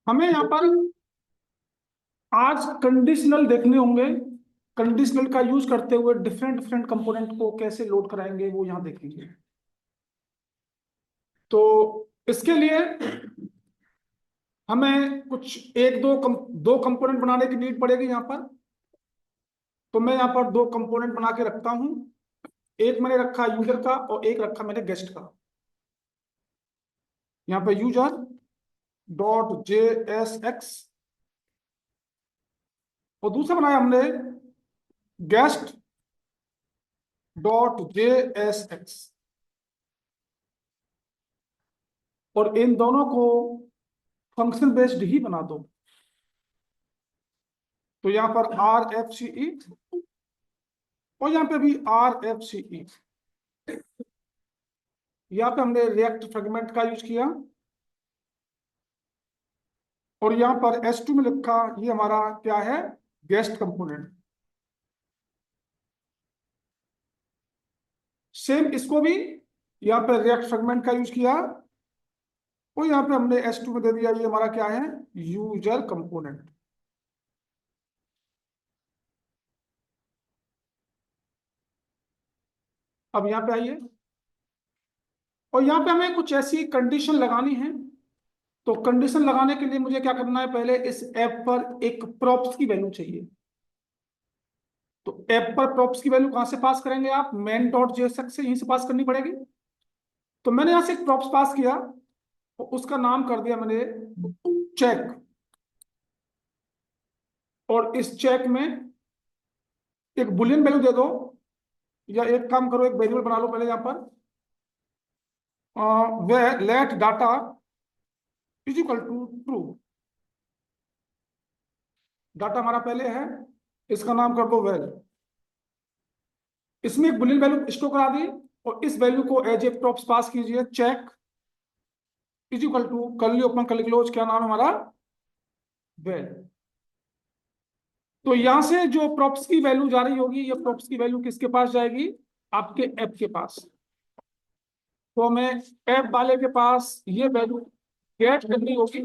हमें यहाँ पर आज कंडीशनल देखने होंगे। कंडीशनल का यूज करते हुए डिफरेंट डिफरेंट कंपोनेंट को कैसे लोड कराएंगे वो यहाँ देखेंगे। तो इसके लिए हमें कुछ दो कंपोनेंट बनाने की नीड पड़ेगी यहाँ पर। तो मैं यहाँ पर दो कंपोनेंट बना के रखता हूँ। एक मैंने रखा यूजर का और एक रखा मैंने गेस्ट का। यहाँ पर user dot J S x और दूसरा बनाया हमने guest dot J S x. और इन दोनों को फंक्शन बेस्ड ही बना दो। तो यहाँ पर आर एफ सी ई और यहाँ पे भी आर एफ सी ई। यहाँ पे हमने रिएक्ट फ्रेगमेंट का यूज किया और यहाँ पर S2 में लिखा ये हमारा क्या है, गेस्ट कंपोनेंट। सेम इसको भी यहाँ पे रिएक्ट फ्रेगमेंट का यूज किया और यहाँ पे हमने S2 में दे दिया ये हमारा क्या है, यूजर कंपोनेंट। अब यहाँ पे आइए और यहाँ पे हमें कुछ ऐसी कंडीशन लगानी है। तो कंडीशन लगाने के लिए मुझे क्या करना है, पहले इस ऐप पर एक प्रॉप्स की वैल्यू चाहिए। तो ऐप पर प्रॉप्स की वैल्यू कहां से पास करेंगे आप, मेन डॉट जेएसएक्स से यहीं से पास करनी पड़ेगी। तो मैंने यहां से एक प्रॉप्स पास किया और उसका नाम कर दिया मैंने चेक। और इस चेक में एक बुलियन वैल्यू दे दो या एक काम करो, एक वेरिएबल बना लो पहले यहां पर, वे let data is equal to true. Data हमारा पहले है, इसका नाम कर दो वेल। इसमें एक बुलियन वैल्यू स्टोर करा दी और इस वैल्यू को एज ए प्रॉप्स पास कीजिए, check is equal to curly open curly close, क्या नाम है हमारा, वेल। तो यहां से जो प्रॉप्स की वैल्यू जा रही होगी, ये प्रॉप्स की वैल्यू किसके पास जाएगी, आपके ऐप के पास। तो हमें ऐप वाले के पास ये वैल्यू गेट करनी होगी।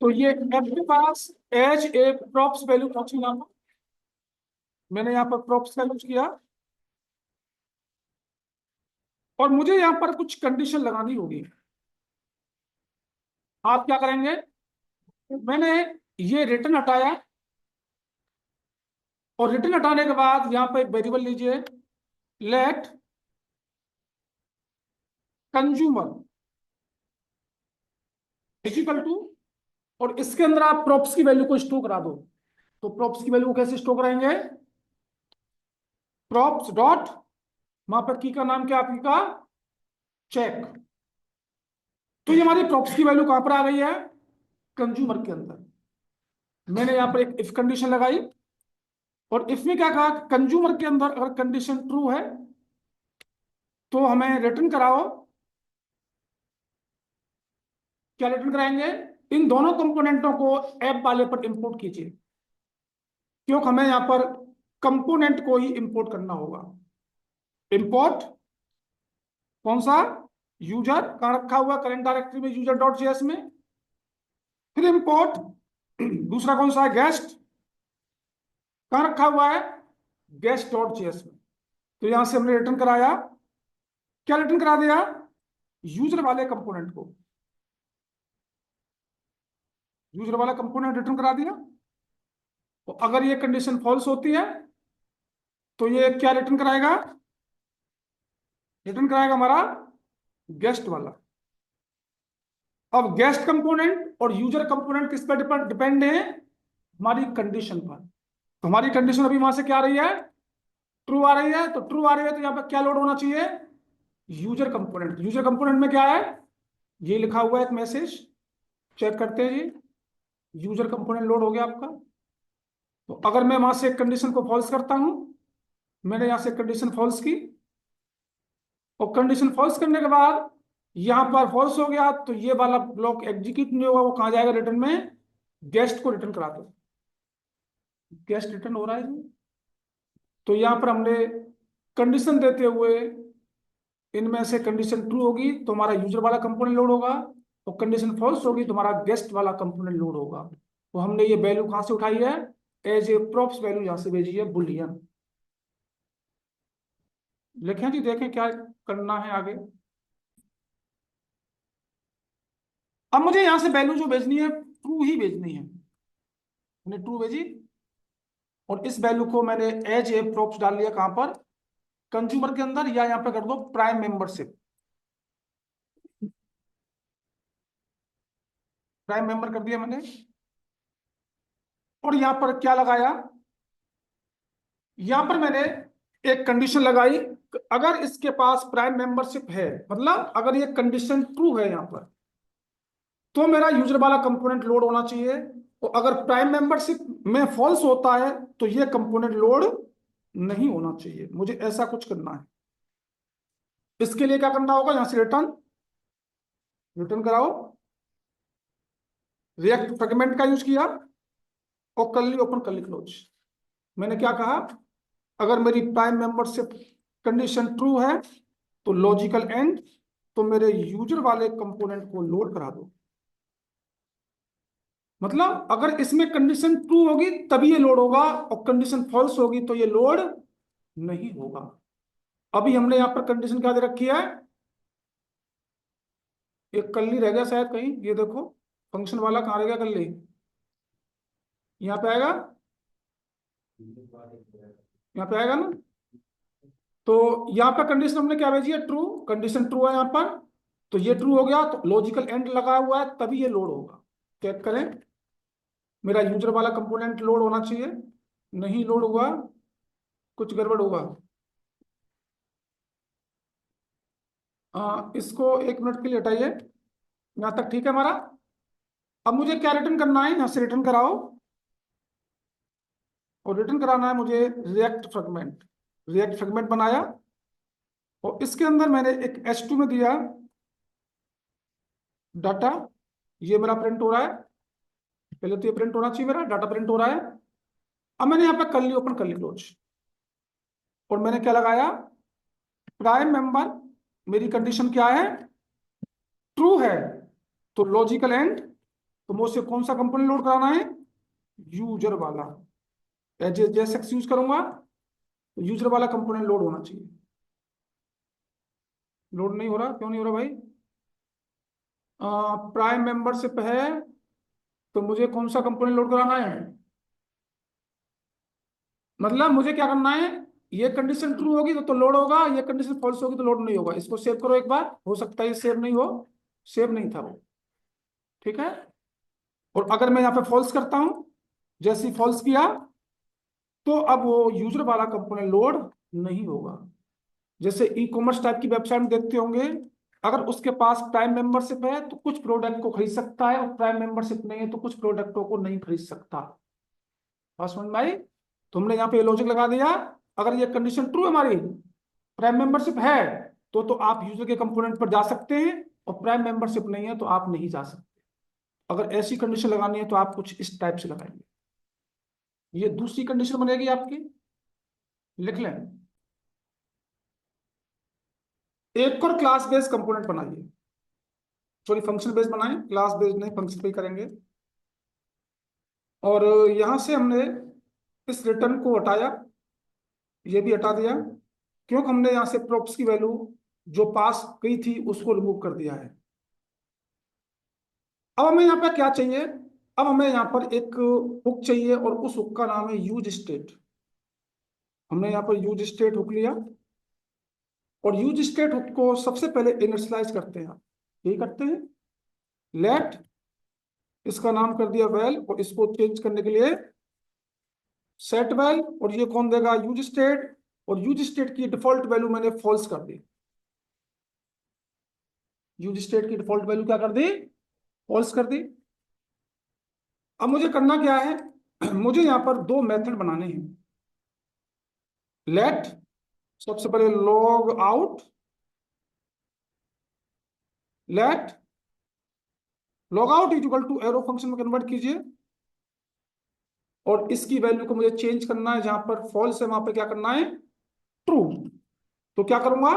तो ये ऐप के पास एज ए प्रॉप्स वैल्यू पहुंची यहाँ पर। मैंने यहाँ पर प्रॉप्स का यूज किया और मुझे यहाँ पर कुछ कंडीशन लगानी होगी। आप क्या करेंगे, मैंने ये रिटर्न हटाया और रिटर्न हटाने के बाद यहाँ पर एक वेरिएबल लीजिए, लेट कंज्यूमर इक्वल टू, और इसके अंदर आप प्रॉप्स की वैल्यू को स्टोर करा दो। तो प्रॉप्स की वैल्यू को कैसे स्टोर कराएंगे, प्रॉप्स डॉट, वहां पर की का नाम क्या आपकी का, चेक। तो ये हमारी प्रॉप्स की वैल्यू कहां पर आ गई है, कंज्यूमर के अंदर। मैंने यहां पर एक इफ कंडीशन लगाई और इफ में क्या कहा, कंज्यूमर के अंदर अगर कंडीशन ट्रू है तो हमें रिटर्न कराओ। क्या रिटर्न कराएंगे, इन दोनों कंपोनेंटों को ऐप वाले पर इंपोर्ट कीजिए, क्योंकि हमें यहां पर कंपोनेंट को ही इंपोर्ट करना होगा। इंपोर्ट कौन सा, यूजर, कहां रखा हुआ, करंट डायरेक्टरी में यूजर डॉट जेएस में। फिर इंपोर्ट दूसरा कौन सा है, गेस्ट, कहां रखा हुआ है, गेस्ट डॉट जेएस में। तो यहां से हमने रिटर्न कराया, क्या रिटर्न करा दिया, यूजर वाले कंपोनेंट को, यूजर वाला कंपोनेंट रिटर्न करा दिया। तो अगर ये कंडीशन फॉल्स होती है तो ये क्या रिटर्न कराएगा, रिटर्न कराएगा हमारा गेस्ट वाला। अब गेस्ट कंपोनेंट और यूजर कंपोनेंट किस पर डिपेंड है, हमारी कंडीशन पर। तो हमारी कंडीशन अभी वहां से क्या आ रही है, ट्रू आ रही है। तो ट्रू आ रही है तो यहाँ पर क्या लोड होना चाहिए, यूजर कंपोनेंट। यूजर कंपोनेंट में क्या है, ये लिखा हुआ है एक मैसेज, चेक करते हैं ये यूजर कंपोनेंट लोड हो गया आपका। तो अगर मैं वहां से कंडीशन को फॉल्स करता हूं, मैंने यहां से कंडीशन फॉल्स की और कंडीशन फॉल्स करने के बाद यहां पर फॉल्स हो गया तो ये वाला ब्लॉक एग्जीक्यूट नहीं होगा, वो कहां जाएगा, रिटर्न में गेस्ट को रिटर्न करा दो। गेस्ट रिटर्न हो रहा है जी। तो यहां पर हमने कंडीशन देते हुए इनमें से कंडीशन ट्रू होगी तो हमारा यूजर वाला कंपोनेंट लोड होगा, और कंडीशन फॉल्स होगी तुम्हारा गेस्ट वाला कंपोनेंट लोड होगा। तो हमने ये वैल्यू कहां से उठाई है, एज ए प्रॉप्स वैल्यू यहां से भेजी है बुलियन। लिखें जी, देखें क्या करना है आगे। अब मुझे यहां से वैल्यू जो भेजनी है ट्रू ही भेजनी है, मैंने ट्रू भेजी। और इस वैल्यू को मैंने एज ए प्रॉप्स डाल लिया कहां पर, कंज्यूमर के अंदर, या यहां पे कर दो प्राइम मेंबरशिप, प्राइम मेंबर कर दिया मैंने। और यहां पर क्या लगाया, यहां पर मैंने एक कंडीशन लगाई, अगर इसके पास प्राइम मेंबरशिप है, मतलब अगर ये कंडीशन ट्रू है यहां पर, तो मेरा यूजर वाला कंपोनेंट लोड होना चाहिए। और अगर प्राइम मेंबरशिप में फॉल्स होता है तो ये कंपोनेंट लोड नहीं होना चाहिए। मुझे ऐसा कुछ करना है। इसके लिए क्या करना होगा, यहां से रिटर्न, रिटर्न कराओ, रिएक्ट फ्रेगमेंट का यूज किया, और कर्ली ओपन कर्ली क्लोज। मैंने क्या कहा, अगर मेरी प्राइम मेंबरशिप कंडीशन ट्रू है तो लॉजिकल एंड, तो मेरे यूजर वाले कंपोनेंट को लोड करा दो। मतलब अगर इसमें कंडीशन ट्रू होगी तभी ये लोड होगा, और कंडीशन फॉल्स होगी तो ये लोड नहीं होगा। अभी हमने यहां पर कंडीशन क्या दे रखी है, एक कल्ली रह गया शायद कहीं, ये देखो फंक्शन वाला कहाँ रह गया कल्ली, यहाँ पे आएगा, यहाँ पे आएगा ना। तो यहाँ पर कंडीशन हमने क्या भेजी है, ट्रू, कंडीशन ट्रू है यहाँ पर, तो ये ट्रू हो गया, तो लॉजिकल एंड लगा हुआ है तभी ये लोड होगा। चेक करें, मेरा यूजर वाला कंपोनेंट लोड होना चाहिए, नहीं लोड हुआ, कुछ गड़बड़ होगा। इसको 1 मिनट के लिए हटाइए, यहाँ तक ठीक है हमारा। अब मुझे क्या रिटर्न करना है, यहाँ से रिटर्न कराओ, और रिटर्न कराना है मुझे रिएक्ट फ्रेगमेंट। रिएक्ट फ्रेगमेंट बनाया, और इसके अंदर मैंने एक H2 में दिया डाटा, ये मेरा प्रिंट हो रहा है, पहले तो ये प्रिंट होना चाहिए, मेरा डाटा प्रिंट हो रहा है। अब मैंने यहाँ पे कर ली ओपन कर ली क्लोज, और मैंने क्या लगाया, प्राइम मेंबर, मेरी कंडीशन क्या है, ट्रू है, तो लॉजिकल एंड, तो मुझसे कौन सा कंपोनेंट लोड कराना है, यूजर वाला। जैसे यूज करूंगा तो यूजर वाला कंपोनेंट लोड होना चाहिए। लोड नहीं हो रहा, क्यों नहीं हो रहा भाई, प्राइम मेंबरशिप है तो मुझे कौन सा कंपोनेंट लोड कराना है, मतलब मुझे क्या करना है, ये कंडीशन ट्रू होगी तो लोड होगा, ये कंडीशन फॉल्स होगी तो लोड नहीं होगा। इसको सेव करो एक बार, हो सकता है ये सेव नहीं हो, सेव नहीं था वो, ठीक है। और अगर मैं यहाँ पे फॉल्स करता हूं, जैसे ही फॉल्स किया, तो अब वो यूजर वाला कंपोनेंट लोड नहीं होगा। जैसे ई कॉमर्स टाइप की वेबसाइट में देखते होंगे, अगर उसके पास प्राइम मेंबरशिप है तो कुछ प्रोडक्ट को खरीद सकता है, और प्राइम मेंबरशिप नहीं है तो कुछ प्रोडक्टों को नहीं खरीद सकता। बात समझ में आई, तुमने यहाँ पे लॉजिक लगा दिया, अगर ये कंडीशन ट्रू है हमारी, प्राइम मेंबरशिप है, तो आप यूजर के कंपोनेंट पर जा सकते हैं, और प्राइम मेंबरशिप नहीं है तो आप नहीं जा सकते। अगर ऐसी कंडीशन लगानी है तो आप कुछ इस टाइप से लगाएंगे। ये दूसरी कंडीशन बनेगी आपकी, लिख लें, एक और क्लास बेस्ड कंपोनेंट बनाइए, सॉरी फंक्शन बेस्ड बनाएं, क्लास बेस्ड नहीं, फंक्शन पे ही करेंगे। और यहां से हमने इस रिटर्न को हटाया, ये भी हटा दिया, क्योंकि हमने यहां से प्रोप्स की वैल्यू जो पास गई थी उसको रिमूव कर दिया है। अब हमें यहाँ पर क्या चाहिए, अब हमें यहाँ पर एक हुक चाहिए, और उस हुक का नाम है यूज स्टेट। हमने यहाँ पर यूज स्टेट हुक लिया, और यूज स्टेट हुक को सबसे पहले इनिशियलाइज करते हैं, यही करते हैं, लेट, इसका नाम कर दिया वेल, और इसको चेंज करने के लिए सेट वेल, और ये कौन देगा, यूज स्टेट, और यूज स्टेट की डिफॉल्ट वैल्यू मैंने फॉल्स कर दी। यूज स्टेट की डिफॉल्ट वैल्यू क्या कर दी, फॉल्स कर दी। अब मुझे करना क्या है, मुझे यहां पर दो मेथड बनाने हैं। लेट, सबसे पहले log out, let log out is equal to arrow function में कन्वर्ट कीजिए, और इसकी वैल्यू को मुझे चेंज करना है, जहां पर फॉल्स है वहां पर क्या करना है, ट्रू। तो क्या करूंगा,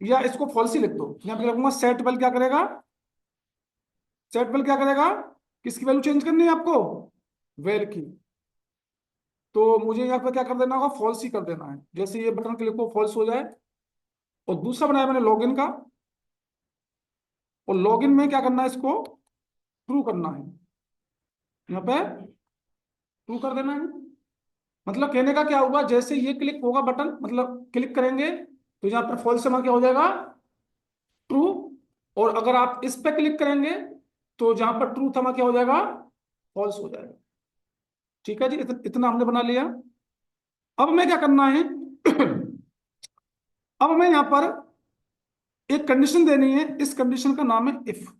या इसको फॉल्स ही लिख दो, यहाँ पे लिखूंगा सेट वेल क्या करेगा, सेट वेल क्या करेगा, किसकी वैल्यू चेंज करनी है आपको, वेल की। तो मुझे यहाँ पे क्या कर देना होगा, फॉल्स ही कर देना है। जैसे ये बटन क्लिक को फॉल्स हो जाए, और दूसरा बनाया मैंने लॉगिन का, और लॉगिन में क्या करना है, इसको ट्रू करना है, यहाँ पे ट्रू कर देना है। मतलब कहने का क्या होगा, जैसे ये क्लिक होगा बटन, मतलब क्लिक करेंगे तो यहाँ पर फॉल्स से क्या हो जाएगा, ट्रू। और अगर आप इस पे क्लिक करेंगे तो जहां पर ट्रू था वहां क्या हो जाएगा, फॉल्स हो जाएगा। ठीक है जी, इतना हमने बना लिया। अब हमें क्या करना है अब हमें यहां पर एक कंडीशन देनी है, इस कंडीशन का नाम है इफ।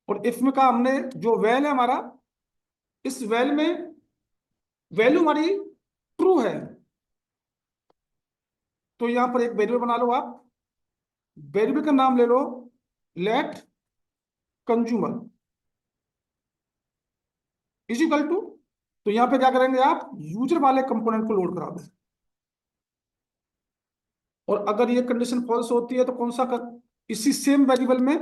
और इफ में का हमने जो वेल है हमारा, इस वेल में वैल्यू हमारी ट्रू है, तो यहां पर एक वेरिएबल बना लो आप। वेरिएबल का नाम ले लो let consumer is equal to, तो यहां पे क्या करेंगे आप, यूजर वाले कंपोनेंट को लोड करा दो। और अगर ये कंडीशन फॉल्स होती है तो कौन सा इसी सेम वेरिएबल में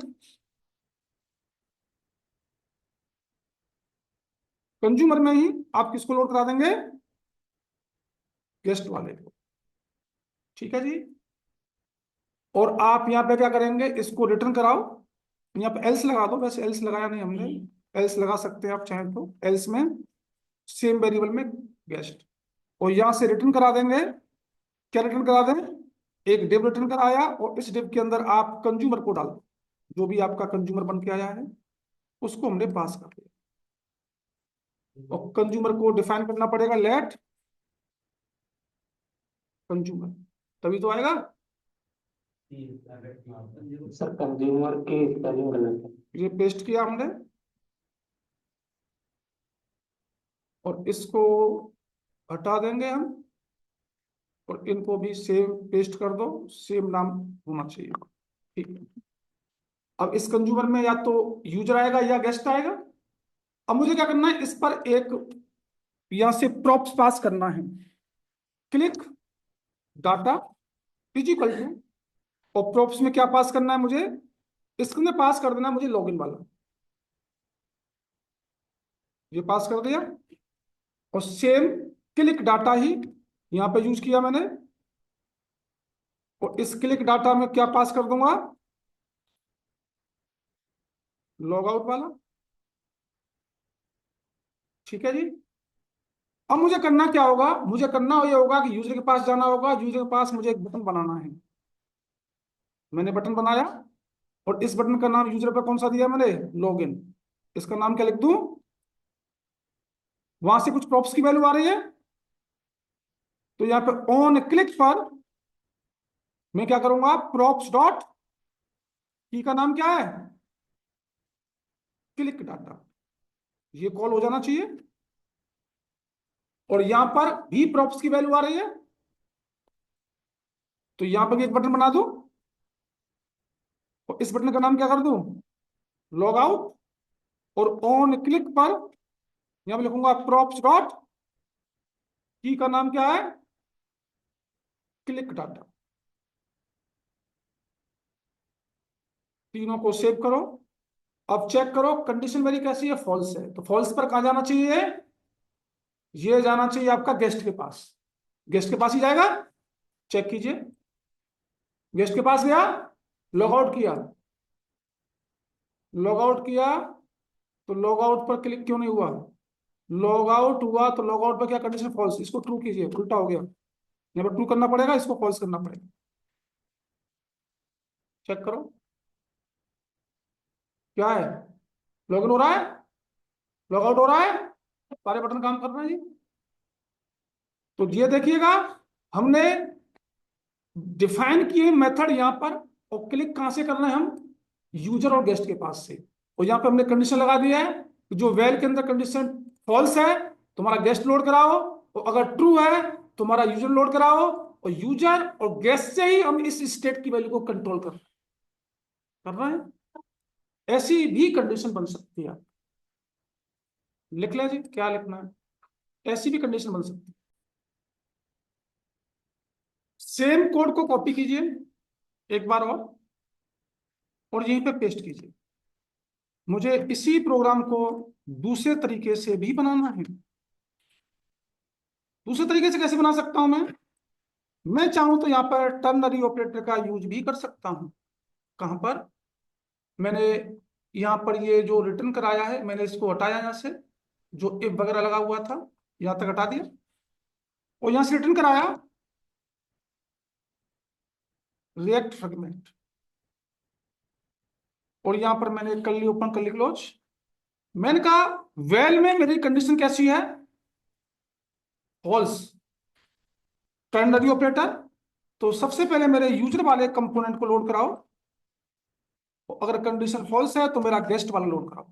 कंज्यूमर में ही आप किसको लोड करा देंगे, गेस्ट वाले को। ठीक है जी। और आप यहाँ पे क्या करेंगे, इसको रिटर्न कराओ, यहाँ पे एल्स लगा दो, वैसे एल्स लगाया नहीं हमने, एल्स लगा सकते हैं आप चाहें तो, एल्स में सेम वेरिएबल में गेस्ट, और यहाँ से रिटर्न करा देंगे। क्या रिटर्न करा दें, एक डिव रिटर्न कराया, और इस डिव के अंदर आप कंज्यूमर को डाल दो, जो भी आपका कंज्यूमर बन के आया है उसको हमने पास कर दिया। और कंज्यूमर को डिफाइन करना पड़ेगा लेट कंज्यूमर, तभी तो आएगा। सर कंज्यूमर की स्पेलिंग गलत है। ये पेस्ट किया हमने, और इसको हटा देंगे हम, और इनको भी सेम पेस्ट कर दो, सेम नाम होना चाहिए। ठीक है। अब इस कंज्यूमर में या तो यूजर आएगा या गेस्ट आएगा। अब मुझे क्या करना है, इस पर एक यहां से प्रॉप्स पास करना है, click data is equal to, और प्रॉप्स में क्या पास करना है मुझे, इसके अंदर पास कर देना है मुझे लॉगिन वाला, ये पास कर दिया। और सेम क्लिक डाटा ही यहां पे यूज किया मैंने, और इस क्लिक डाटा में क्या पास कर दूंगा, लॉग आउट वाला। ठीक है जी। अब मुझे करना क्या होगा, मुझे करना ये होगा कि यूजर के पास जाना होगा, यूजर के पास मुझे एक बटन बनाना है। मैंने बटन बनाया, और इस बटन का नाम यूजर पे कौन सा दिया मैंने, लॉगिन। इसका नाम क्या लिख दूं, वहां से कुछ प्रॉप्स की वैल्यू आ रही है, तो यहाँ पे ऑन क्लिक पर मैं क्या करूंगा, प्रॉप्स डॉट की का नाम क्या है, क्लिक डाटा, ये कॉल हो जाना चाहिए। और यहां पर भी प्रॉप्स की वैल्यू आ रही है, तो यहां पर भी एक बटन बना दूं, और इस बटन का नाम क्या कर दूं, लॉग आउट। और ऑन क्लिक पर यहां पर लिखूंगा प्रॉप्स डॉट की का नाम क्या है, क्लिक डाटा। तीनों को सेव करो। अब चेक करो कंडीशन मेरी कैसी है, फॉल्स है, तो फॉल्स पर कहां जाना चाहिए, ये जाना चाहिए आपका गेस्ट के पास, गेस्ट के पास ही जाएगा। चेक कीजिए, गेस्ट के पास गया, लॉग आउट किया, लॉग आउट किया, तो लॉग आउट पर क्लिक क्यों नहीं हुआ, लॉग आउट हुआ तो लॉग आउट पर क्या कंडीशन, फॉल्स, इसको ट्रू कीजिए, उल्टा हो गया, यहाँ पर ट्रू करना पड़ेगा, इसको फॉल्स करना पड़ेगा। चेक करो क्या है, लॉगिन हो रहा है, लॉग आउट हो रहा है, सारे बटन काम कर रहे हैं जी। तो ये देखिएगा, हमने डिफाइन किए मेथड यहां पर, और क्लिक कहां से करना है हम, यूजर और गेस्ट के पास से। और यहां पे हमने कंडीशन लगा दिया है कि जो वेल के अंदर कंडीशन फॉल्स है तुम्हारा गेस्ट लोड कराओ, और अगर ट्रू है तुम्हारा यूजर लोड कराओ, और यूजर और गेस्ट से ही हम इस स्टेट की वैल्यू को कंट्रोल कर रहे हैं। ऐसी भी कंडीशन बन सकती है, लिख लें जी क्या लिखना है, ऐसी भी कंडीशन बन सकती है। सेम कोड को कॉपी कीजिए, एक बार और यहीं पे पेस्ट कीजिए। मुझे इसी प्रोग्राम को दूसरे तरीके से भी बनाना है। दूसरे तरीके से कैसे बना सकता हूं मैं चाहूं तो यहाँ पर टर्नरी ऑपरेटर का यूज भी कर सकता हूं। कहां पर? मैंने यहाँ पर ये जो रिटर्न कराया है, मैंने इसको हटाया यहाँ से, जो इफ वगैरह लगा हुआ था यहाँ तक हटा दिया, और यहाँ से रिटर्न कराया रिएक्ट फ्रेगमेंट, और यहाँ पर मैंने कर ली ओपन, कर ली क्लोज। मैंने कहा वेल में मेरी कंडीशन कैसी है? फॉल्स। टर्नरी ऑपरेटर, तो सबसे पहले मेरे यूजर वाले कंपोनेंट को लोड कराओ, अगर कंडीशन फॉल्स है तो मेरा गेस्ट वाला लोड कराओ।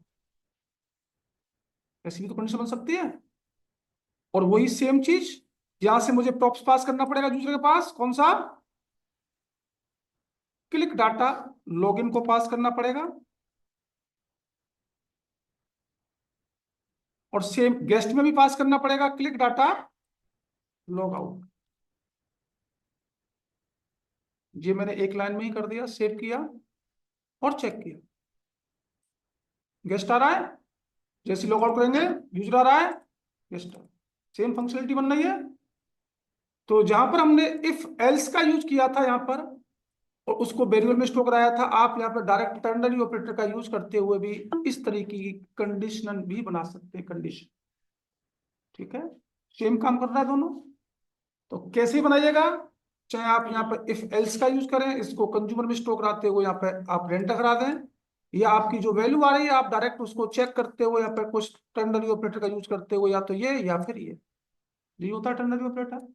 ऐसी भी तो कंडीशन बन सकती है। और वही सेम चीज यहां से मुझे प्रॉप्स पास करना पड़ेगा यूजर के पास, कौन सा? क्लिक डाटा लॉगिन को पास करना पड़ेगा, और सेम गेस्ट में भी पास करना पड़ेगा क्लिक डाटा लॉग आउट। ये मैंने एक लाइन में ही कर दिया, सेव किया और चेक किया, गेस्ट आ रहा है। जैसे लॉग आउट करेंगे यूजर आ रहा है, गेस्ट आ रहा है, सेम फंक्शनलिटी बन रही है। तो जहां पर हमने इफ एल्स का यूज किया था यहाँ पर, और उसको वेरिएबल में स्टोर कराया था, आप यहाँ पर डायरेक्ट टर्नरी ऑपरेटर का यूज करते हुए भी इस तरीके की कंडीशनल भी बना सकते हैं कंडीशन। ठीक है, सेम काम कर रहा है दोनों। तो कैसे बनाइएगा, चाहे आप यहाँ पर इफ एल्स का यूज करें, इसको कंज्यूमर में स्टोर कराते हुए यहाँ पर आप रेंडर करा दें, या आपकी जो वैल्यू आ रही है आप डायरेक्ट उसको चेक करते हुए यहाँ पर कुछ टर्नरी ऑपरेटर का यूज करते हुए, या तो ये या फिर ये होता है टर्नरी ऑपरेटर।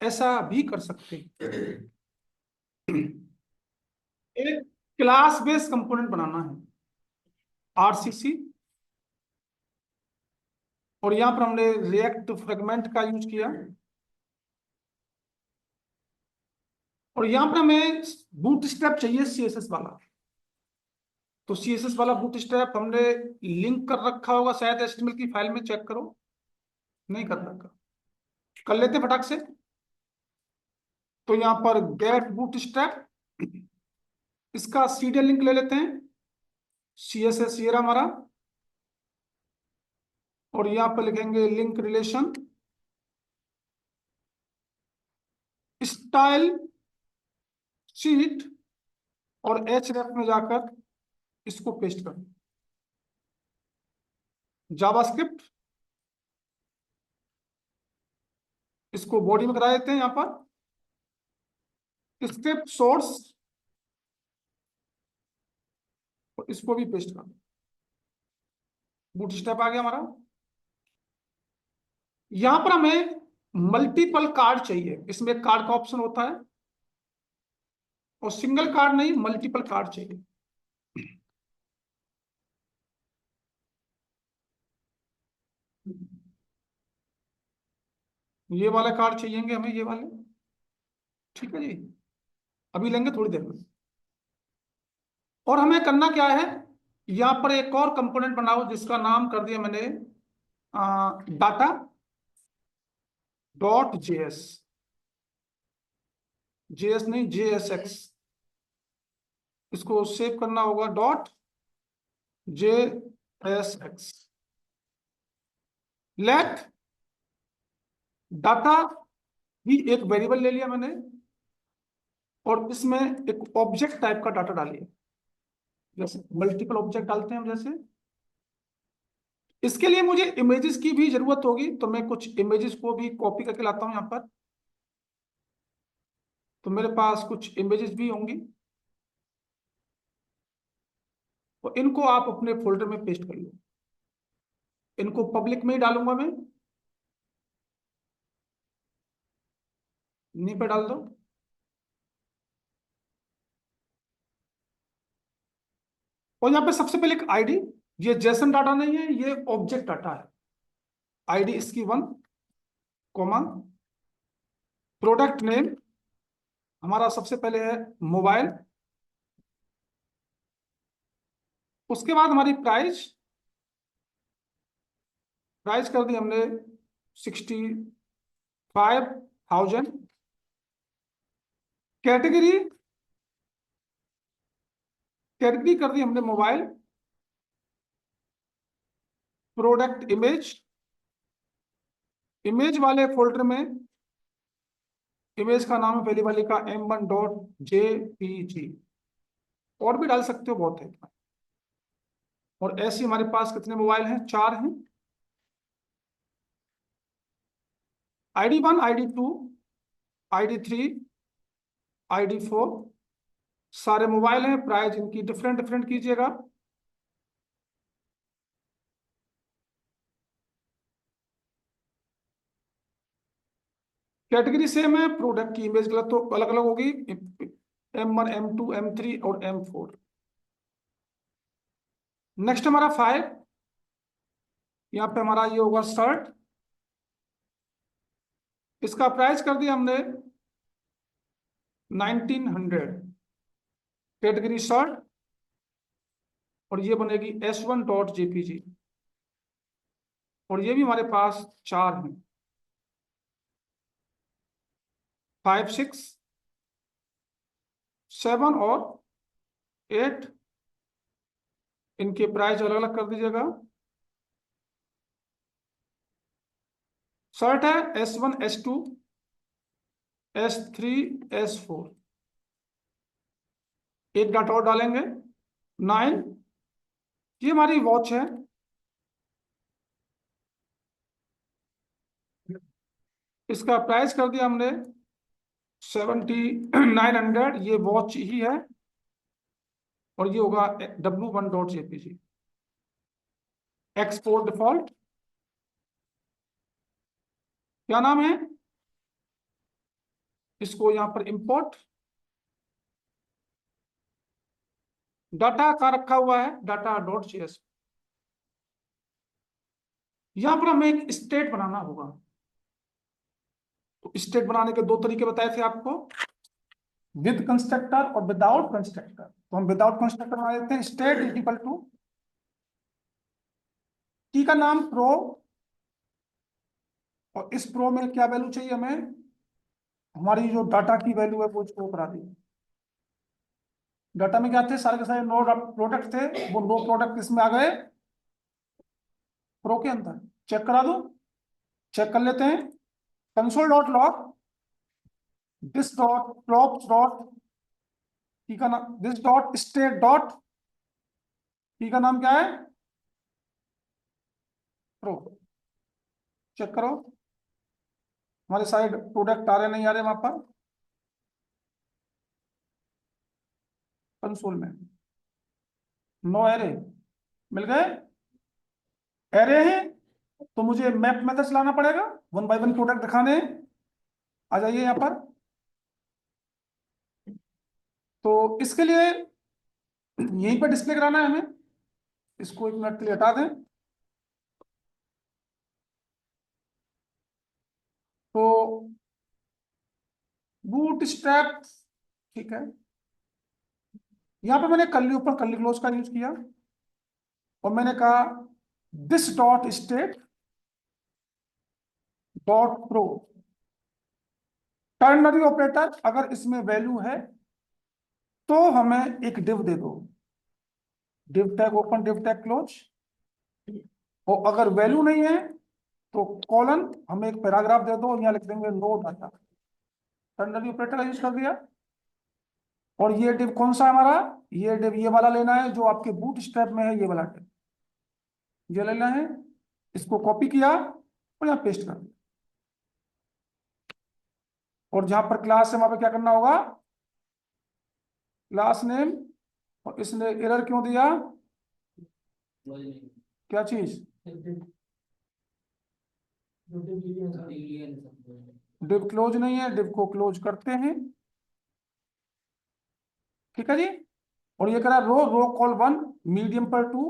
ऐसा भी कर सकते हैं। एक क्लास बेस्ड कंपोनेंट बनाना है, आरसीसी, और यहां पर हमने रिएक्ट फ्रेगमेंट का यूज किया, और यहां पर हमें बूटस्ट्रैप चाहिए सीएसएस वाला। तो सीएसएस वाला बूटस्ट्रैप हमने लिंक कर रखा होगा शायद एचटीएमएल की फाइल में, चेक करो। नहीं कर रखा, कर लेते फटाक से। तो यहां पर गेट बूटस्ट्रैप, इसका सीरियल लिंक ले लेते हैं, सीएसएस ये रहा हमारा, और यहां पर लिखेंगे लिंक रिलेशन स्टाइल शीट, और एचरेफ में जाकर इसको पेस्ट कर, जावास्क्रिप्ट, इसको बॉडी में करा देते हैं यहां पर, स्क्रिप्ट सोर्स, और इसको भी पेस्ट कर, बूटस्ट्रैप आ गया हमारा। यहां पर हमें मल्टीपल कार्ड चाहिए, इसमें कार्ड का ऑप्शन होता है, और सिंगल कार्ड नहीं मल्टीपल कार्ड चाहिए। ये वाले कार्ड चाहिएंगे हमें, ये वाले। ठीक है जी, अभी लेंगे थोड़ी देर में। और हमें करना क्या है, यहां पर एक और कंपोनेंट बनाओ जिसका नाम कर दिया मैंने डाटा डॉट जेएस, जेएस नहीं जेएसएक्स, इसको सेव करना होगा डॉट जेएसएक्स। लेट डाटा भी एक वेरिएबल ले लिया मैंने, और इसमें एक ऑब्जेक्ट टाइप का डाटा डालिए, जैसे मल्टीपल ऑब्जेक्ट डालते हैं हम जैसे। इसके लिए मुझे इमेजेस की भी जरूरत होगी, तो मैं कुछ इमेजेस को भी कॉपी करके लाता हूं यहां पर। तो मेरे पास कुछ इमेजेस भी होंगी, और इनको आप अपने फोल्डर में पेस्ट कर लो। इनको पब्लिक में ही डालूंगा मैं, इन्हीं पे डाल दो। और यहाँ पे सबसे पहले एक आईडी, ये जेसन डाटा नहीं है, ये ऑब्जेक्ट डाटा है। आईडी इसकी 1, कॉमा, प्रोडक्ट नेम हमारा सबसे पहले है मोबाइल, उसके बाद हमारी प्राइस, प्राइस कर दी हमने 65,000। कैटेगरी कैटेगरी कर दी हमने मोबाइल, प्रोडक्ट इमेज, इमेज वाले फोल्डर में इमेज का नाम है पहली वाली का m1.jpg, और भी डाल सकते हो, बहुत है। और ऐसे हमारे पास कितने मोबाइल हैं? 4 हैं। ID1, ID2, ID3, ID4 सारे मोबाइल हैं। प्राइस इनकी डिफरेंट डिफरेंट कीजिएगा। कैटेगरी सेम है, प्रोडक्ट की इमेज गलत तो अलग अलग होगी, M1, M2, M3 और M4। नेक्स्ट हमारा 5, यहाँ पे हमारा ये होगा शर्ट। इसका प्राइस कर दिया हमने 1900, कैटेगरी शर्ट, और ये बनेगी S1.jpg, और ये भी हमारे पास 4 हैं, 5, 6, 7 और 8। इनके प्राइस अलग अलग कर दीजिएगा। शर्ट है S1, S2, S3, S4। एक डाटा और डालेंगे 9। ये हमारी वॉच है, इसका प्राइस कर दिया हमने 7900। ये वॉच ही है, और ये होगा W1.jpg। एक्सपोर्ट डिफॉल्ट, क्या नाम है इसको, यहां पर इंपोर्ट। डाटा का रखा हुआ है data.js। यहां पर हमें एक स्टेट बनाना होगा। तो स्टेट बनाने के 2 तरीके बताए थे आपको, विद कंस्ट्रक्टर और विदाउट कंस्ट्रक्टर। तो हम विदाउट कंस्ट्रक्टर बना देते हैं। स्टेट इज इक्वल टू की का नाम प्रो, और इस प्रो में क्या वैल्यू चाहिए हमें, हमारी जो डाटा की वैल्यू है वो शो करा दी। डाटा में क्या थे, सारे के सारे नो प्रोडक्ट थे, वो नो प्रोडक्ट इसमें आ गए प्रो के अंदर। चेक करा दो, चेक कर लेते हैं। Console dot log this dot props dot की का नाम, दिस डॉट स्टेट डॉट की का नाम क्या है, प्रो। चेक करो हमारे सारे प्रोडक्ट आ रहे नहीं आ रहे वहां पर कंसोल में। नो एरे मिल गए, एरे हैं, तो मुझे मैप मेथड चलाना पड़ेगा, 1 बाय 1 प्रोडक्ट दिखाने हैं। आ जाइए यहाँ पर। तो इसके लिए यहीं पर डिस्प्ले कराना है हमें, इसको 1 मिनट के लिए हटा दें। तो बूट स्ट्रैप, ठीक है। यहाँ पे मैंने कर्ली ओपन कर्ली क्लोज का यूज किया, और मैंने कहा this dot state dot pro. Ternary operator, अगर इसमें वैल्यू है तो हमें एक डिव दे दो, div tag open div tag close. और अगर वैल्यू नहीं है तो कॉलन, हमें एक पैराग्राफ दे दो, यहाँ लिख देंगे नो डाटा। टर्नरी ऑपरेटर का यूज कर दिया। और ये डिव कौन सा है हमारा, ये डिव ये वाला लेना है जो आपके बूट स्ट्रैप में है, ये वाला डिव ये लेना है। इसको कॉपी किया और यहाँ पेस्ट कर दिया। और जहां पर क्लास है वहां पर क्या करना होगा, क्लास नेम, और इसने एरर क्यों दिया, क्या चीज, डिव क्लोज नहीं है, डिव को क्लोज करते हैं। ठीक है जी। और ये करा रो, रो कॉल 1, मीडियम पर 2,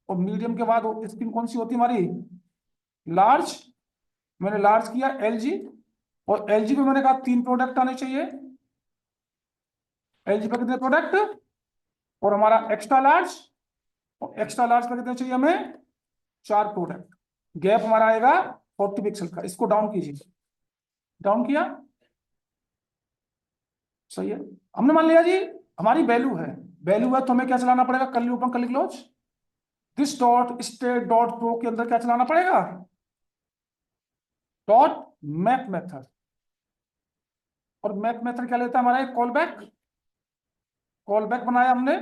और मीडियम के बाद स्क्रीन कौन सी होती है हमारी, लार्ज। मैंने लार्ज किया LG, और LG पे मैंने कहा 3 प्रोडक्ट आने चाहिए। LG पे कितने प्रोडक्ट, और हमारा एक्स्ट्रा लार्ज, और एक्स्ट्रा लार्ज पे कितने चाहिए हमें, 4 प्रोडक्ट। गैप हमारा आएगा 40 पिक्सल का। इसको डाउन कीजिए, डाउन किया, सही है। हमने मान लिया जी हमारी वैल्यू है वैल्यू है तो हमें क्या चलाना पड़ेगा, curly open curly close, this dot state dot pro के अंदर क्या चलाना पड़ेगा, डॉट मैप मेथड। और मैप मेथड क्या लेता है हमारा, कॉल बैक, कॉल बैक बनाया हमने,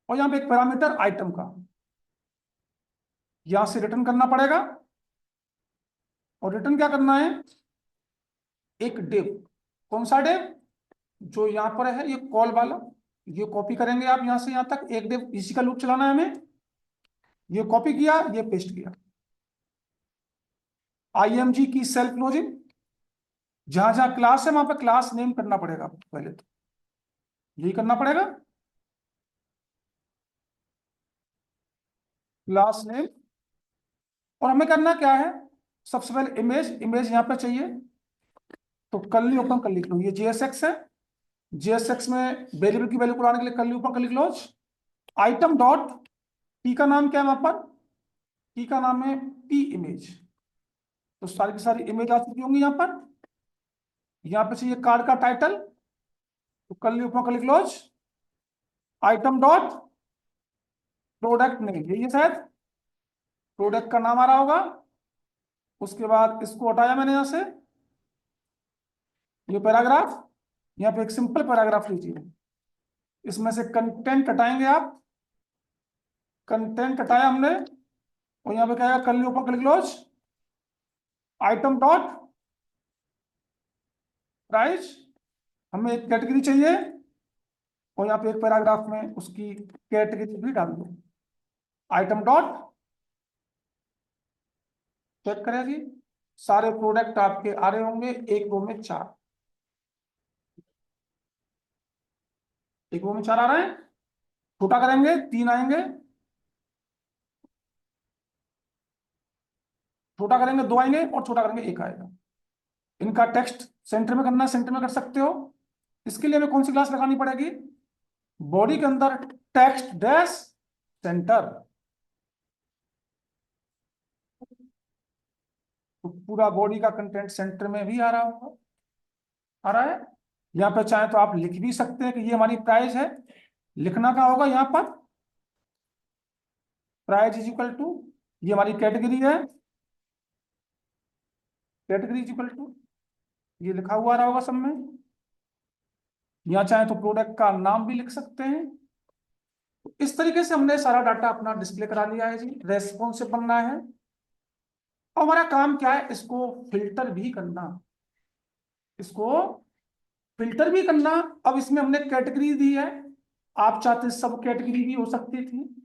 और यहां पे एक पैरामीटर आइटम का, यहां से रिटर्न करना पड़ेगा। और रिटर्न क्या करना है, एक डिव, कौन सा डिव, जो यहां पर है ये कॉल वाला, ये कॉपी करेंगे आप यहां से यहां तक, एक डिव इसी का लूप चलाना है हमें, ये कॉपी किया ये पेस्ट किया। आईएमजी की सेल्फ क्लोजिंग, जहां जहां क्लास है वहां पर क्लास नेम करना पड़ेगा आपको, पहले तो यही करना पड़ेगा, क्लास नेम। और हमें करना क्या है, सबसे पहले इमेज, इमेज यहां पर चाहिए, तो कर्ली ओपन कर्ली क्लोज, ये जेएसएक्स है, जेएसएक्स में वेरिएबल की वैल्यू को लाने के लिए curly open curly close. Item dot P का नाम क्या है वहां पर, पी का नाम है पी इमेज, तो सारी की सारी इमेज आ चुकी होंगी यहाँ पे चाहिए कार्ड का टाइटल, तो curly open curly close, item dot product name, यही है शायद, प्रोडक्ट का नाम आ रहा होगा। उसके बाद इसको हटाया मैंने यहां से, ये पैराग्राफ, यहाँ पे एक सिंपल पैराग्राफ लीजिए, इसमें से कंटेंट हटाएंगे आप, कंटेंट हटाया हमने, और यहाँ पे क्या है, curly open curly close, item dot price, हमें एक कैटेगरी चाहिए, और यहाँ पे एक पैराग्राफ में उसकी कैटेगरी भी डाल दो, आइटम डॉट, चेक करें जी, सारे प्रोडक्ट आपके आ रहे होंगे, एक रो में 4, एक रो में 4 आ रहे हैं, छोटा करेंगे 3 आएंगे, छोटा करेंगे 2 आएंगे, और छोटा करेंगे 1 आएगा। इनका टेक्स्ट सेंटर में करना है, सेंटर में कर सकते हो। इसके लिए हमें कौन सी क्लास लगानी पड़ेगी, बॉडी के अंदर टेक्स्ट डैश सेंटर, तो पूरा बॉडी का कंटेंट सेंटर में भी आ रहा होगा, आ रहा है। यहाँ पर चाहे तो आप लिख भी सकते हैं कि ये हमारी प्राइस है, लिखना क्या होगा यहाँ पर, प्राइस इज इक्वल टू, ये हमारी कैटेगरी है, कैटेगरी इज इक्वल टू, ये लिखा हुआ आ रहा होगा सब में। यहाँ चाहे तो प्रोडक्ट का नाम भी लिख सकते हैं। तो इस तरीके से हमने सारा डाटा अपना डिस्प्ले करा लिया है जी, रेस्पॉन्सिव बनना है। और हमारा काम क्या है, इसको फिल्टर भी करना, इसको फिल्टर भी करना। अब इसमें हमने कैटेगरी दी है, आप चाहते सब कैटेगरी भी हो सकती थी।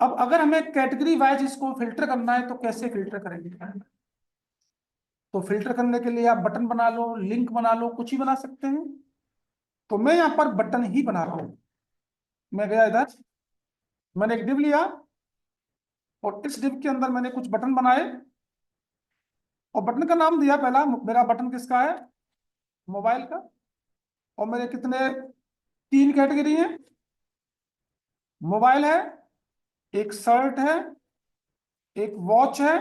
अब अगर हमें कैटेगरी वाइज इसको फिल्टर करना है तो कैसे फिल्टर करेंगे, तो फिल्टर करने के लिए आप बटन बना लो, लिंक बना लो, कुछ ही बना सकते हैं। तो मैं यहाँ पर बटन ही बना रहा हूं, मैं गया इधर, मैंने एक डिव लिया, और इस डिव के अंदर मैंने कुछ बटन बनाए, और बटन का नाम दिया, पहला मेरा बटन किसका है, मोबाइल का। और मेरे कितने, 3 कैटेगरी है, मोबाइल है, एक शर्ट है, एक वॉच है,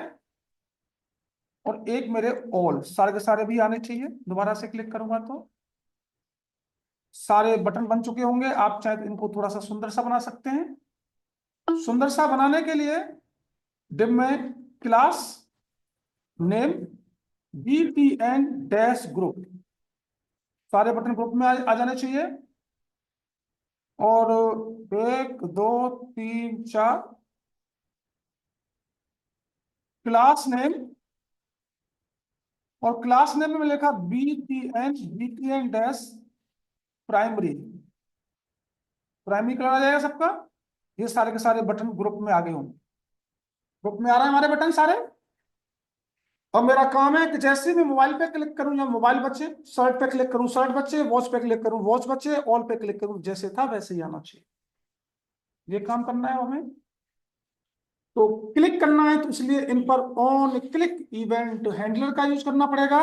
और एक मेरे ऑल, सारे के सारे भी आने चाहिए। दोबारा से क्लिक करूंगा तो सारे बटन बन चुके होंगे। आप चाहे तो इनको थोड़ा सा सुंदर सा बना सकते हैं। सुंदर सा बनाने के लिए डिव में class name btn dash group, सारे बटन ग्रुप में आ जाने चाहिए। और 1 2 3 4, क्लास नेम, और क्लास नेम में लिखा btn dash primary, primary colour आ जाएगा सबका। ये सारे के सारे बटन ग्रुप में आ गए होंगे, ग्रुप में आ रहे हैं हमारे बटन सारे। अब मेरा काम है कि जैसे मैं मोबाइल पे क्लिक करूं या मोबाइल बचे, शर्ट पे क्लिक करूं शर्ट बचे, वॉच पे क्लिक करूं वॉच बचे, ऑल पे क्लिक करूं जैसे था वैसे ही आना चाहिए। ये काम करना है हमें। तो क्लिक करना है तो इसलिए इन पर ऑन क्लिक इवेंट हैंडलर का यूज करना पड़ेगा।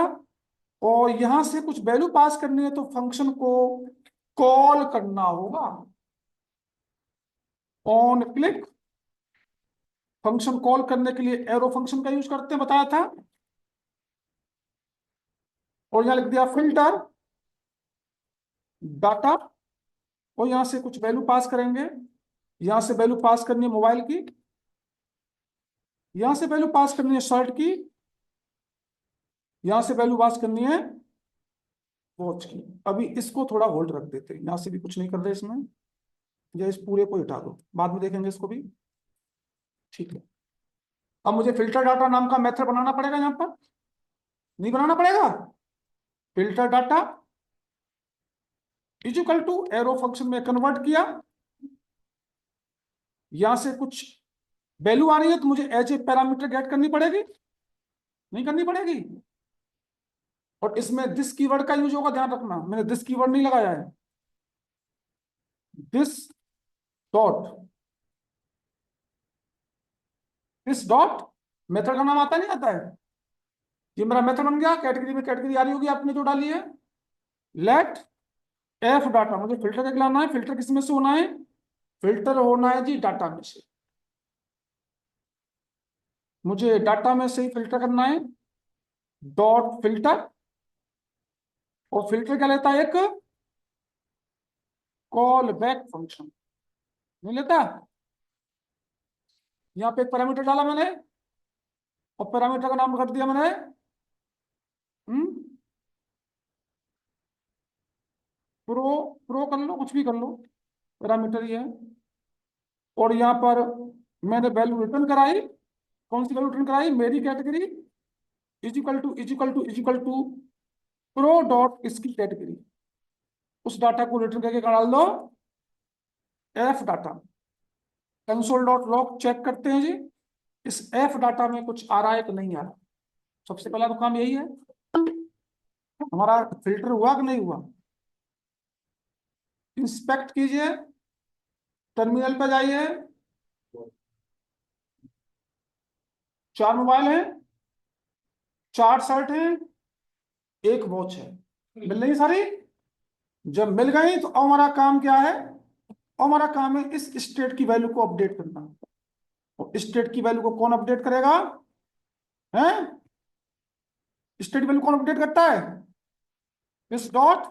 और यहां से कुछ वैल्यू पास करनी है तो फंक्शन को कॉल करना होगा, ऑन क्लिक। फंक्शन कॉल करने के लिए एरो फंक्शन का यूज करते हैं, बताया था। और यहां लिख दिया फिल्टर डाटा और यहां से कुछ वैल्यू पास करेंगे, यहां से वैल्यू पास करनी है मोबाइल की, यहां से वैल्यू पास करनी है शर्ट की, यहां से वैल्यू पास करनी है वॉच की। अभी इसको थोड़ा होल्ड रख देते हैं, यहां से भी कुछ नहीं कर रहे इसमें, या इस पूरे को हटा दो, बाद में देखेंगे इसको भी। ठीक है, अब मुझे फिल्टर डाटा नाम का मेथड बनाना पड़ेगा, यहां पर नहीं बनाना पड़ेगा? Filter data is equal to arrow function में कन्वर्ट किया, यहां से कुछ वैल्यू आ रही है तो मुझे एज ए पैरामीटर गेट करनी पड़ेगी, नहीं करनी पड़ेगी? और इसमें दिस कीवर्ड का यूज होगा, ध्यान रखना, मैंने दिस कीवर्ड नहीं लगाया है, this dot, this dot method का नाम आता नहीं आता है? ये मेरा मेथड बन गया, कैटेगरी में कैटेगरी आ रही होगी आपने जो डाली है, लेट एफ डाटा, मुझे फिल्टर का लाना है, फिल्टर किस में से होना है? फिल्टर होना है जी डाटा में से, मुझे डाटा में से ही फिल्टर करना है, डॉट फिल्टर, और फिल्टर क्या लेता है? एक कॉल बैक फंक्शन, नहीं लेता? यहाँ पे एक पैरामीटर डाला मैंने, और पैरामीटर का नाम कर दिया मैंने प्रो, प्रो कर लो, कुछ भी कर लो, पैरामीटर ही है। और यहाँ पर मैंने वैल्यू रिटर्न कराई, कौन सी वैल्यू रिटर्न कराई? मेरी category is equal to is equal to is equal to pro dot इसकी कैटेगरी, उस डाटा को रिटर्न करके डाल दो F data. Console dot log check करते हैं जी, इस एफ डाटा में कुछ आ रहा है कि नहीं आ रहा। सबसे पहला तो काम यही है, हमारा फिल्टर हुआ कि नहीं हुआ? इंस्पेक्ट कीजिए, टर्मिनल पे जाइए, 4 मोबाइल हैं, 4 शर्ट हैं, 1 वॉच है, मिल रही सारी? जब मिल गई तो अब हमारा काम क्या है? अब हमारा काम है इस स्टेट की वैल्यू को अपडेट करना। और स्टेट की वैल्यू को कौन अपडेट करेगा? हैं? स्टेट वैल्यू कौन अपडेट करता है? इस dot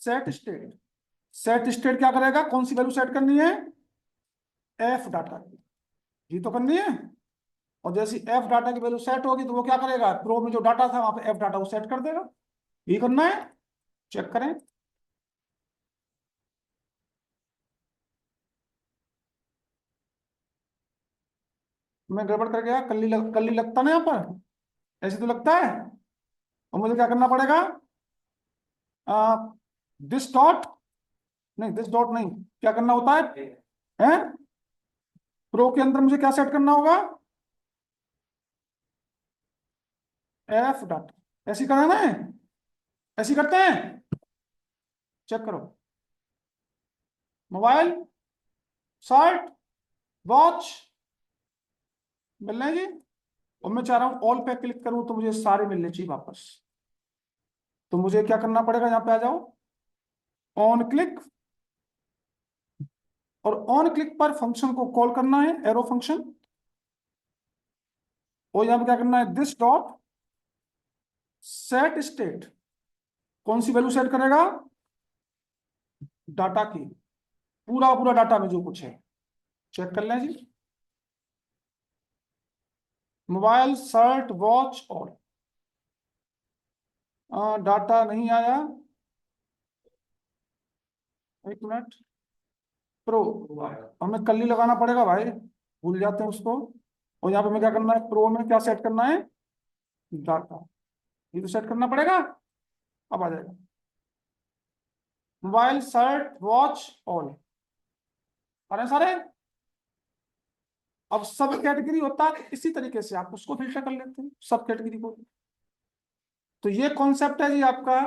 set state. Set state क्या करेगा? कौन सी वैल्यू सेट करनी है? एफ डाटा की, ये तो करनी है। और जैसी एफ डाटा की वैल्यू सेट होगी तो वो क्या करेगा? प्रो में जो डाटा था वहां पे एफ डाटा वो सेट कर देगा। ये करना है, चेक करें। मैं गड़बड़ कर गया, कल्ली लगता ना यहाँ पर, ऐसे तो लगता है। और मुझे क्या करना पड़ेगा? दिस डॉट, नहीं दिस डॉट नहीं, क्या करना होता है? हैं? प्रो के अंदर मुझे क्या सेट करना होगा? F data. ऐसी करना है, ऐसी करते हैं, चेक करो। मोबाइल, शर्ट, वॉच मिल रहे हैं जी। और मैं चाह रहा हूं ऑल पे क्लिक करूं तो मुझे सारे मिलने चाहिए वापस। तो मुझे क्या करना पड़ेगा? यहां पे आ जाओ, ऑन क्लिक, और ऑन क्लिक पर फंक्शन को कॉल करना है, एरो फंक्शन। और यहां पे क्या करना है? दिस डॉट सेट स्टेट, कौन सी वैल्यू सेट करेगा? डाटा की, पूरा पूरा डाटा में जो कुछ है, चेक कर लें जी। मोबाइल, शर्ट, वॉच, और डाटा नहीं आया, एक मिनट। प्रो, हमें कल ही लगाना पड़ेगा भाई, भूल जाते हैं उसको। और यहाँ पे हमें क्या करना है? प्रो में क्या सेट करना है? डाटा, ये तो सेट करना पड़ेगा। अब आ जाएगा मोबाइल, शर्ट, वॉच, ऑल, अरे सारे। अब सब कैटेगरी होता है इसी तरीके से आप उसको फिल्टर कर लेते हैं, सब कैटेगरी को। तो ये कॉन्सेप्ट है जी आपका